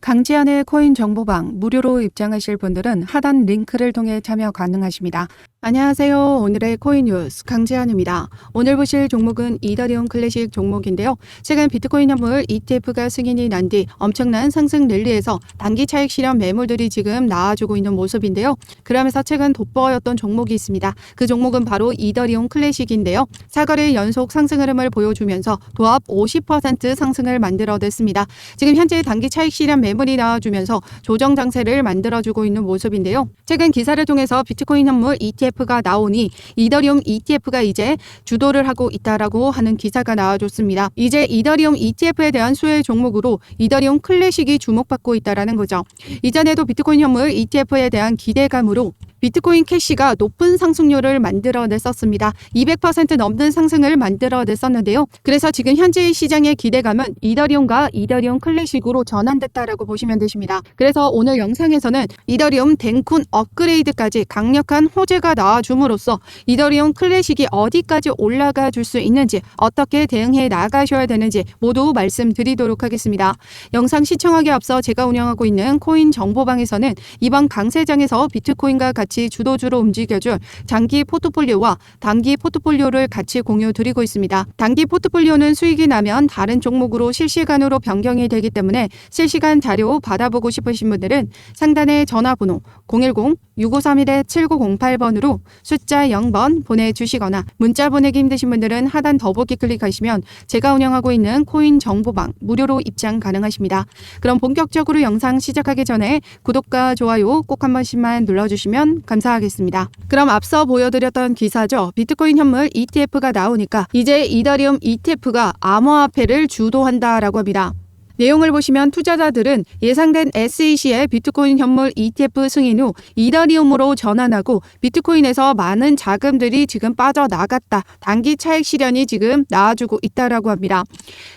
강지한의 코인 정보방 무료로 입장하실 분들은 하단 링크를 통해 참여 가능하십니다. 안녕하세요. 오늘의 코인 뉴스 강지한입니다. 오늘 보실 종목은 이더리움 클래식 종목인데요. 최근 비트코인 현물 ETF가 승인이 난 뒤 엄청난 상승 랠리에서 단기 차익 실현 매물들이 지금 나와주고 있는 모습인데요. 그러면서 최근 돋보였던 종목이 있습니다. 그 종목은 바로 이더리움 클래식인데요. 4거래 연속 상승 흐름을 보여주면서 도합 50% 상승을 만들어냈습니다. 지금 현재 단기 차익 실현 매물이 나와주면서 조정 장세를 만들어주고 있는 모습인데요. 최근 기사를 통해서 비트코인 현물 ETF가 나오니 이더리움 ETF가 이제 주도를 하고 있다라고 하는 기사가 나와줬습니다. 이제 이더리움 ETF에 대한 수혜 종목으로 이더리움 클래식이 주목받고 있다라는 거죠. 이전에도 비트코인 현물 ETF에 대한 기대감으로 비트코인 캐시가 높은 상승률을 만들어냈었습니다. 200% 넘는 상승을 만들어냈었는데요. 그래서 지금 현재의 시장의 기대감은 이더리움과 이더리움 클래식으로 전환됐다라고 보시면 되십니다. 그래서 오늘 영상에서는 이더리움 덴쿤 업그레이드까지 강력한 호재가 나와줌으로써 이더리움 클래식이 어디까지 올라가 줄 수 있는지, 어떻게 대응해 나가셔야 되는지 모두 말씀드리도록 하겠습니다. 영상 시청하기 앞서 제가 운영하고 있는 코인 정보방에서는 이번 강세장에서 비트코인과 같이 주도주로 움직여줄 장기 포트폴리오와 단기 포트폴리오를 같이 공유드리고 있습니다. 단기 포트폴리오는 수익이 나면 다른 종목으로 실시간으로 변경이 되기 때문에 실시간 자료 받아보고 싶으신 분들은 상단의 전화번호 010-6531-7908번으로 숫자 0번 보내주시거나 문자 보내기 힘드신 분들은 하단 더보기 클릭하시면 제가 운영하고 있는 코인 정보방 무료로 입장 가능하십니다. 그럼 본격적으로 영상 시작하기 전에 구독과 좋아요 꼭 한 번씩만 눌러주시면 감사하겠습니다. 그럼 앞서 보여드렸던 기사죠. 비트코인 현물 ETF가 나오니까 이제 이더리움 ETF가 암호화폐를 주도한다라고 합니다. 내용을 보시면 투자자들은 예상된 SEC의 비트코인 현물 ETF 승인 후 이더리움으로 전환하고 비트코인에서 많은 자금들이 지금 빠져나갔다. 단기 차익 실현이 지금 나와주고 있다라고 합니다.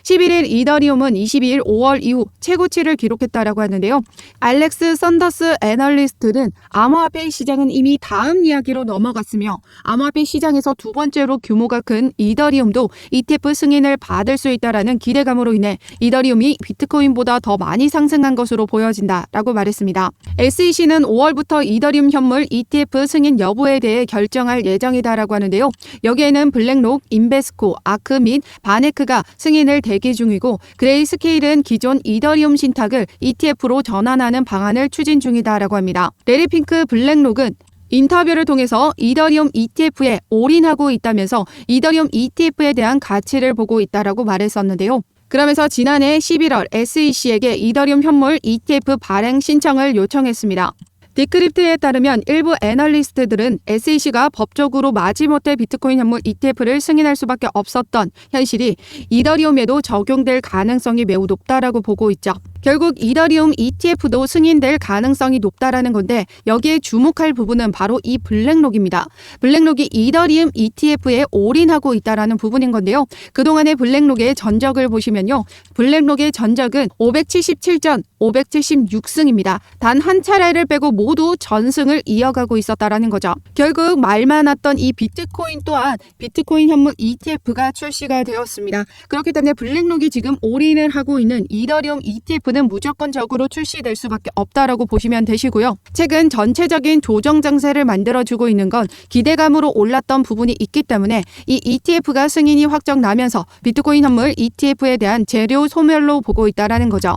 11일 이더리움은 22일 5월 이후 최고치를 기록했다라고 하는데요. 알렉스 썬더스 애널리스트는 암호화폐 시장은 이미 다음 이야기로 넘어갔으며 암호화폐 시장에서 두 번째로 규모가 큰 이더리움도 ETF 승인을 받을 수 있다라는 기대감으로 인해 이더리움이 비트코인보다 더 많이 상승한 것으로 보여진다라고 말했습니다. SEC는 5월부터 이더리움 현물 ETF 승인 여부에 대해 결정할 예정이다라고 하는데요. 여기에는 블랙록, 인베스코, 아크 및 바네크가 승인을 대기 중이고 그레이스케일은 기존 이더리움 신탁을 ETF로 전환하는 방안을 추진 중이다라고 합니다. 레리핑크 블랙록은 인터뷰를 통해서 이더리움 ETF에 올인하고 있다면서 이더리움 ETF에 대한 가치를 보고 있다라고 말했었는데요. 그러면서 지난해 11월 SEC에게 이더리움 현물 ETF 발행 신청을 요청했습니다. 디크립트에 따르면 일부 애널리스트들은 SEC가 법적으로 마지못해 비트코인 현물 ETF를 승인할 수밖에 없었던 현실이 이더리움에도 적용될 가능성이 매우 높다라고 보고 있죠. 결국 이더리움 ETF도 승인될 가능성이 높다라는 건데 여기에 주목할 부분은 바로 이 블랙록입니다. 블랙록이 이더리움 ETF에 올인하고 있다라는 부분인 건데요. 그동안의 블랙록의 전적을 보시면요. 블랙록의 전적은 577전 576승입니다. 단 한 차례를 빼고 모두 전승을 이어가고 있었다라는 거죠. 결국 말 많았던 이 비트코인 또한 비트코인 현물 ETF가 출시가 되었습니다. 그렇기 때문에 블랙록이 지금 올인을 하고 있는 이더리움 ETF는 무조건적으로 출시될 수밖에 없다라고 보시면 되시고요. 최근 전체적인 조정 장세를 만들어주고 있는 건 기대감으로 올랐던 부분이 있기 때문에 이 ETF가 승인이 확정나면서 비트코인 현물 ETF에 대한 재료 소멸로 보고 있다라는 거죠.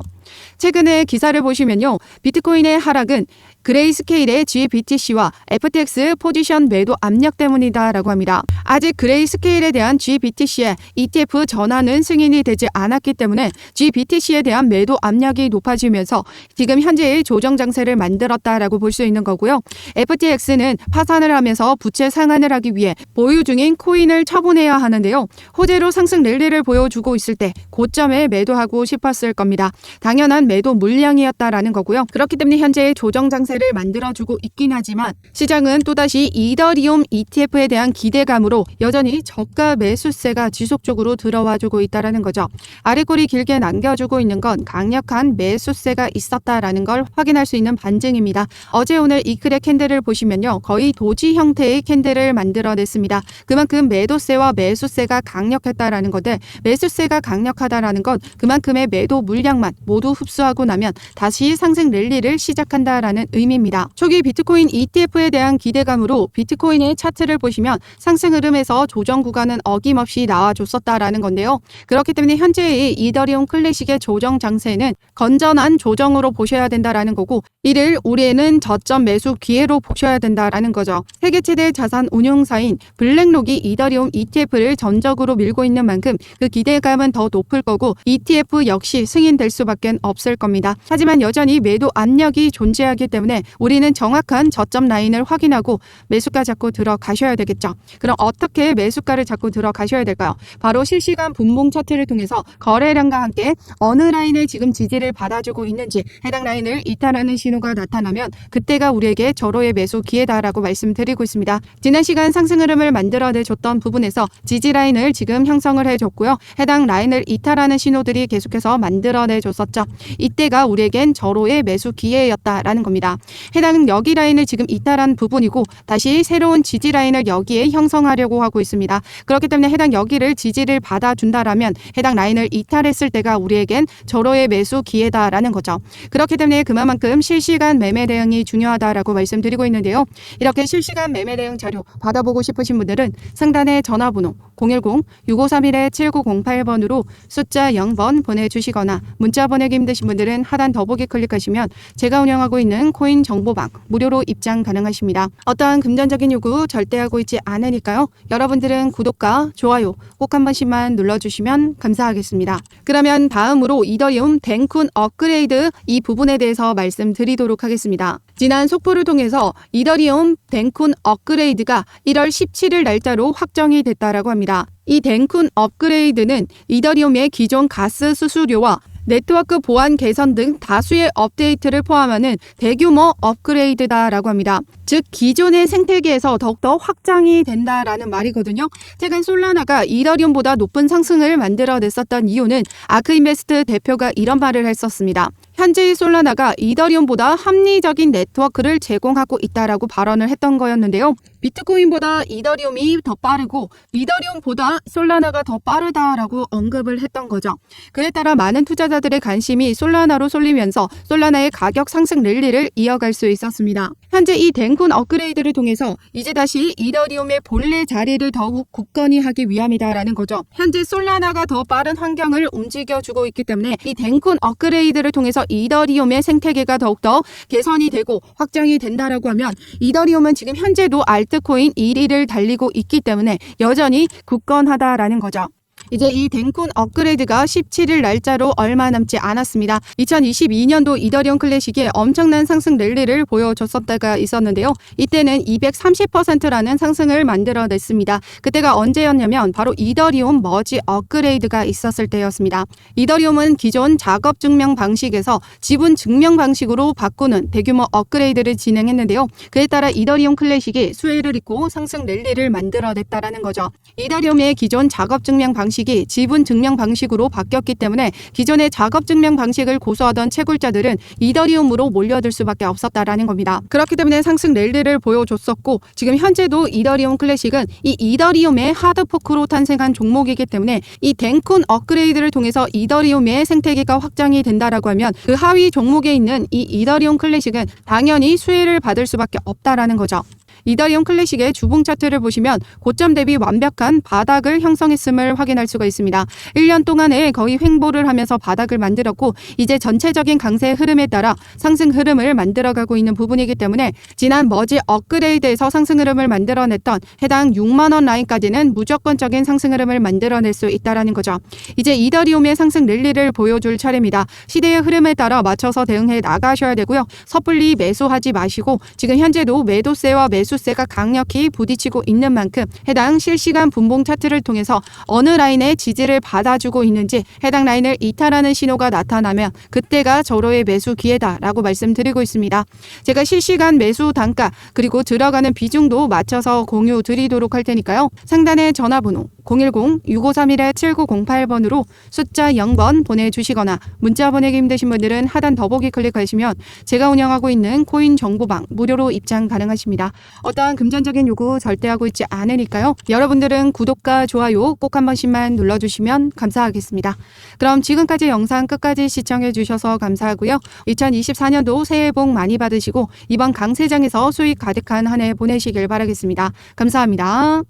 최근에 기사를 보시면요. 비트코인의 하락은 그레이스케일의 GBTC와 FTX 포지션 매도 압력 때문이다라고 합니다. 아직 그레이스케일에 대한 GBTC의 ETF 전환은 승인이 되지 않았기 때문에 GBTC에 대한 매도 압력이 높아지면서 지금 현재의 조정 장세를 만들었다라고 볼 수 있는 거고요. FTX는 파산을 하면서 부채 상환을 하기 위해 보유 중인 코인을 처분해야 하는데요. 호재로 상승 랠리를 보여주고 있을 때 고점에 매도하고 싶었을 겁니다. 당연한 매도 물량이었다라는 거고요. 그렇기 때문에 현재의 조정 장세 를 만들어주고 있긴 하지만 시장은 또다시 이더리움 ETF에 대한 기대감으로 여전히 저가 매수세가 지속적으로 들어와주고 있다는 거죠. 아래꼬리 길게 남겨주고 있는 건 강력한 매수세가 있었다라는 걸 확인할 수 있는 반증입니다. 어제 오늘 이클의 캔들을 보시면요. 거의 도지 형태의 캔들을 만들어냈습니다. 그만큼 매도세와 매수세가 강력했다라는 건데 매수세가 강력하다라는 건 그만큼의 매도 물량만 모두 모두 흡수하고 나면 다시 상승 랠리를 시작한다라는 의미입니다. 초기 비트코인 ETF에 대한 기대감으로 비트코인의 차트를 보시면 상승 흐름에서 조정 구간은 어김없이 나와줬었다라는 건데요. 그렇기 때문에 현재의 이더리움 클래식의 조정 장세는 건전한 조정으로 보셔야 된다라는 거고, 이를 우리에는 저점 매수 기회로 보셔야 된다라는 거죠. 세계 최대 자산 운용사인 블랙록이 이더리움 ETF를 전적으로 밀고 있는 만큼 그 기대감은 더 높을 거고, ETF 역시 승인될 수밖에 없을 겁니다. 하지만 여전히 매도 압력이 존재하기 때문에 우리는 정확한 저점 라인을 확인하고 매수가 잡고 들어가셔야 되겠죠. 그럼 어떻게 매수가를 잡고 들어가셔야 될까요? 바로 실시간 분봉 차트를 통해서 거래량과 함께 어느 라인을 지금 지지를 받아주고 있는지, 해당 라인을 이탈하는 신호가 나타나면 그때가 우리에게 절호의 매수 기회다라고 말씀드리고 있습니다. 지난 시간 상승 흐름을 만들어내줬던 부분에서 지지 라인을 지금 형성을 해줬고요. 해당 라인을 이탈하는 신호들이 계속해서 만들어내줬었죠. 이때가 우리에겐 절호의 매수 기회였다라는 겁니다. 해당 여기 라인을 지금 이탈한 부분이고 다시 새로운 지지 라인을 여기에 형성하려고 하고 있습니다. 그렇기 때문에 해당 여기를 지지를 받아준다라면 해당 라인을 이탈했을 때가 우리에겐 절호의 매수 기회다라는 거죠. 그렇기 때문에 그만큼 실시간 매매 대응이 중요하다라고 말씀드리고 있는데요. 이렇게 실시간 매매 대응 자료 받아보고 싶으신 분들은 상단의 전화번호 010-6531-7908번으로 숫자 0번 보내주시거나 문자 보내기 힘드신 분들은 하단 더보기 클릭하시면 제가 운영하고 있는 코인 정보방 무료로 입장 가능하십니다. 어떠한 금전적인 요구 절대 하고 있지 않으니까요. 여러분들은 구독과 좋아요 꼭 한 번씩만 눌러주시면 감사하겠습니다. 그러면 다음으로 이더리움 덴쿤 업그레이드 이 부분에 대해서 말씀드리도록 하겠습니다. 지난 속보를 통해서 이더리움 덴쿤 업그레이드가 1월 17일 날짜로 확정이 됐다라고 합니다. 이 덴쿤 업그레이드는 이더리움의 기존 가스 수수료와 네트워크 보안 개선 등 다수의 업데이트를 포함하는 대규모 업그레이드다라고 합니다. 즉 기존의 생태계에서 더욱더 확장이 된다라는 말이거든요. 최근 솔라나가 이더리움보다 높은 상승을 만들어냈었던 이유는 아크인베스트 대표가 이런 말을 했었습니다. 현재의 솔라나가 이더리움보다 합리적인 네트워크를 제공하고 있다라고 발언을 했던 거였는데요. 비트코인보다 이더리움이 더 빠르고 이더리움보다 솔라나가 더 빠르다라고 언급을 했던 거죠. 그에 따라 많은 투자자들의 관심이 솔라나로 쏠리면서 솔라나의 가격 상승 랠리를 이어갈 수 있었습니다. 현재 이 덴쿤 업그레이드를 통해서 이제 다시 이더리움의 본래 자리를 더욱 굳건히 하기 위함이다라는 거죠. 현재 솔라나가 더 빠른 환경을 움직여주고 있기 때문에 이 덴쿤 업그레이드를 통해서 이더리움의 생태계가 더욱더 개선이 되고 확장이 된다라고 하면 이더리움은 지금 현재도 알트코인 1위를 달리고 있기 때문에 여전히 굳건하다라는 거죠. 이제 이 덴쿤 업그레이드가 17일 날짜로 얼마 남지 않았습니다. 2022년도 이더리움 클래식이 엄청난 상승 랠리를 보여줬었다가 있었는데요. 이때는 230%라는 상승을 만들어냈습니다. 그때가 언제였냐면 바로 이더리움 머지 업그레이드가 있었을 때였습니다. 이더리움은 기존 작업 증명 방식에서 지분 증명 방식으로 바꾸는 대규모 업그레이드를 진행했는데요. 그에 따라 이더리움 클래식이 수혜를 잇고 상승 랠리를 만들어냈다라는 거죠. 이더리움의 기존 작업 증명 방식이 지분 증명 방식으로 바뀌었기 때문에 기존의 작업 증명 방식을 고수하던 채굴자들은 이더리움으로 몰려들 수밖에 없었다라는 겁니다. 그렇기 때문에 상승 랠리를 보여줬었고 지금 현재도 이더리움 클래식은 이 이더리움의 하드포크로 탄생한 종목이기 때문에 이 덴쿤 업그레이드를 통해서 이더리움의 생태계가 확장이 된다라고 하면 그 하위 종목에 있는 이 이더리움 클래식은 당연히 수혜를 받을 수밖에 없다라는 거죠. 이더리움 클래식의 주봉 차트를 보시면 고점 대비 완벽한 바닥을 형성했음을 확인할 수가 있습니다. 1년 동안에 거의 횡보를 하면서 바닥을 만들었고 이제 전체적인 강세 흐름에 따라 상승 흐름을 만들어가고 있는 부분이기 때문에 지난 머지 업그레이드에서 상승 흐름을 만들어냈던 해당 6만원 라인까지는 무조건적인 상승 흐름을 만들어낼 수 있다는 거죠. 이제 이더리움의 상승 랠리를 보여줄 차례입니다. 시대의 흐름에 따라 맞춰서 대응해 나가셔야 되고요. 섣불리 매수하지 마시고 지금 현재도 매도세와 매수세가 강력히 부딪히고 있는 만큼 해당 실시간 분봉 차트를 통해서 어느 라인에 지지를 받아주고 있는지 해당 라인을 이탈하는 신호가 나타나면 그때가 절호의 매수 기회다라고 말씀드리고 있습니다. 제가 실시간 매수 단가 그리고 들어가는 비중도 맞춰서 공유 드리도록 할 테니까요. 상단의 전화번호 010-6531-7908번으로 숫자 0번 보내주시거나 문자 보내기 힘드신 분들은 하단 더보기 클릭하시면 제가 운영하고 있는 코인 정보방 무료로 입장 가능하십니다. 어떠한 금전적인 요구 절대 하고 있지 않으니까요. 여러분들은 구독과 좋아요 꼭 한 번씩만 눌러주시면 감사하겠습니다. 그럼 지금까지 영상 끝까지 시청해 주셔서 감사하고요. 2024년도 새해 복 많이 받으시고 이번 강세장에서 수익 가득한 한 해 보내시길 바라겠습니다. 감사합니다.